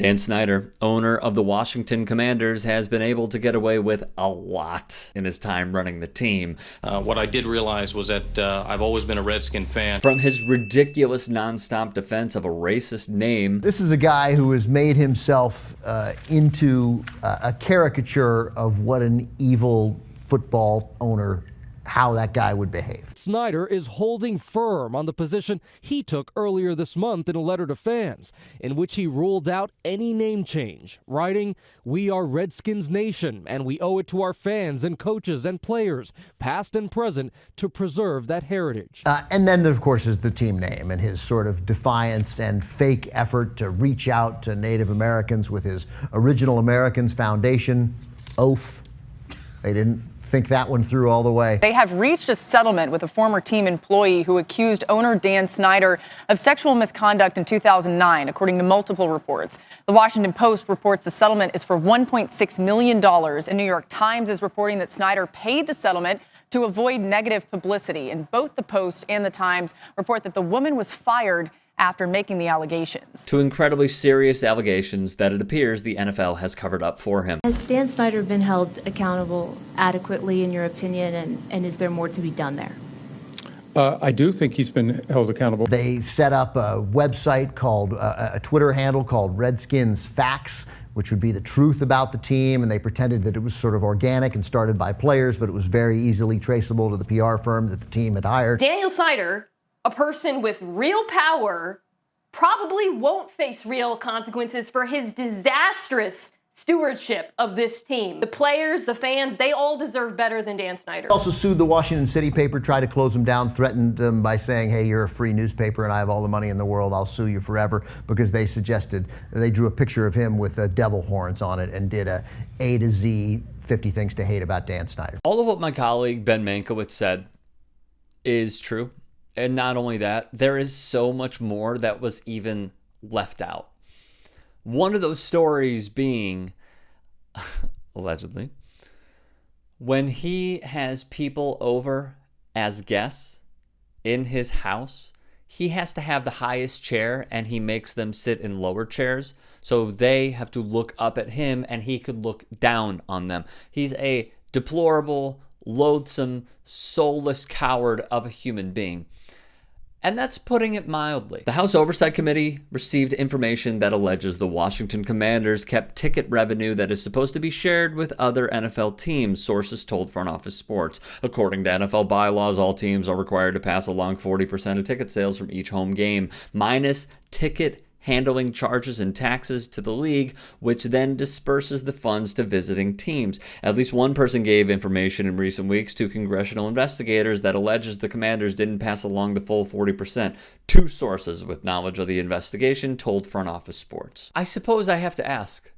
Dan Snyder, owner of the Washington Commanders, has been able to get away with a lot in his time running the team. What I did realize was that I've always been a Redskin fan. From his ridiculous nonstop defense of a racist name. This is a guy who has made himself into a caricature of what an evil football owner, how that guy would behave. Snyder is holding firm on the position he took earlier this month in a letter to fans, in which he ruled out any name change, writing, "We are Redskins Nation, and we owe it to our fans and coaches and players, past and present, to preserve that heritage." And then, of course, is the team name and his sort of defiance and fake effort to reach out to Native Americans with his Original Americans Foundation oath. They didn't think that one through all the way. They have reached a settlement with a former team employee who accused owner Dan Snyder of sexual misconduct in 2009, according to multiple reports. The Washington Post reports the settlement is for $1.6 million. And New York Times is reporting that Snyder paid the settlement to avoid negative publicity. And both the Post and the Times report that the woman was fired after making the allegations. Two incredibly serious allegations that it appears the NFL has covered up for him. Has Dan Snyder been held accountable adequately, in your opinion, and is there more to be done there? I do think he's been held accountable. They set up a website called, a Twitter handle called Redskins Facts, which would be the truth about the team, and they pretended that it was sort of organic and started by players, but it was very easily traceable to the PR firm that the team had hired. Daniel Snyder, a person with real power, probably won't face real consequences for his disastrous stewardship of this team. The players, the fans, they all deserve better than Dan Snyder. Also sued the Washington City paper, tried to close them down, threatened them by saying, hey, you're a free newspaper and I have all the money in the world, I'll sue you forever, because they suggested, they drew a picture of him with devil horns on it and did A to Z 50 things to hate about Dan Snyder. All of what my colleague Ben Mankiewicz said is true. And not only that, there is so much more that was even left out. One of those stories being, allegedly, when he has people over as guests in his house, he has to have the highest chair and he makes them sit in lower chairs. So they have to look up at him and he could look down on them. He's a deplorable, loathsome, soulless coward of a human being. And that's putting it mildly. The House Oversight Committee received information that alleges the Washington Commanders kept ticket revenue that is supposed to be shared with other NFL teams, sources told Front Office Sports. According to NFL bylaws, all teams are required to pass along 40% of ticket sales from each home game, minus ticket handling charges and taxes to the league, which then disperses the funds to visiting teams. At least one person gave information in recent weeks to congressional investigators that alleges the Commanders didn't pass along the full 40%. Two sources with knowledge of the investigation told Front Office Sports. I suppose I have to ask,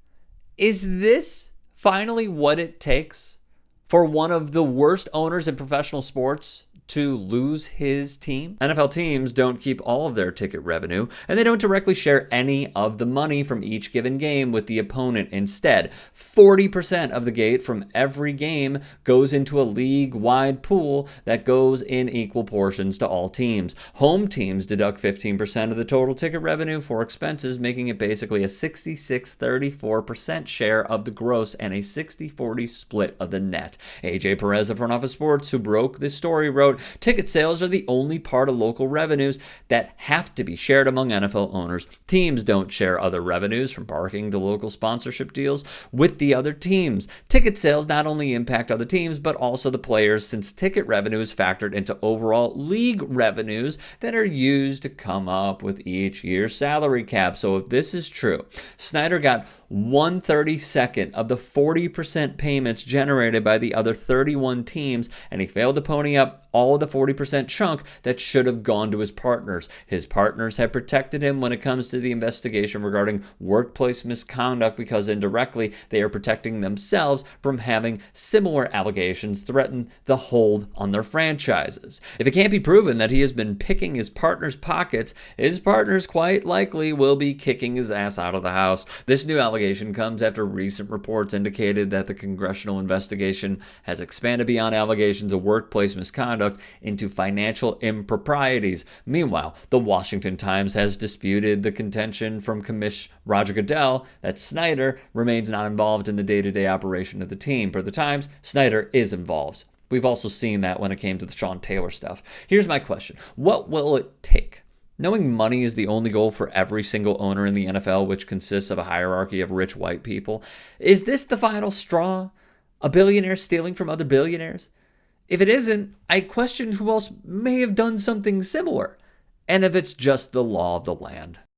is this finally what it takes for one of the worst owners in professional sports to lose his team? NFL teams don't keep all of their ticket revenue, and they don't directly share any of the money from each given game with the opponent. Instead, 40% of the gate from every game goes into a league-wide pool that goes in equal portions to all teams. Home teams deduct 15% of the total ticket revenue for expenses, making it basically a 66-34% share of the gross and a 60-40 split of the net. AJ Perez of Front Office Sports, who broke this story, wrote, ticket sales are the only part of local revenues that have to be shared among NFL owners. Teams don't share other revenues, from parking to local sponsorship deals, with the other teams. Ticket sales not only impact other teams, but also the players, since ticket revenue is factored into overall league revenues that are used to come up with each year's salary cap. So if this is true, Snyder got 1/32 of the 40% payments generated by the other 31 teams, and he failed to pony up all of the 40% chunk that should have gone to his partners. His partners have protected him when it comes to the investigation regarding workplace misconduct, because indirectly they are protecting themselves from having similar allegations threaten the hold on their franchises. If it can't be proven that he has been picking his partner's pockets, his partners quite likely will be kicking his ass out of the house. This new allegation comes after recent reports indicated that the congressional investigation has expanded beyond allegations of workplace misconduct conduct into financial improprieties. Meanwhile, the Washington Times has disputed the contention from Commish Roger Goodell that Snyder remains not involved in the day-to-day operation of the team. Per the Times, Snyder is involved. We've also seen that when it came to the Sean Taylor stuff. Here's my question. What will it take? Knowing money is the only goal for every single owner in the NFL, which consists of a hierarchy of rich white people. Is this the final straw? A billionaire stealing from other billionaires? If it isn't, I question who else may have done something similar, and if it's just the law of the land.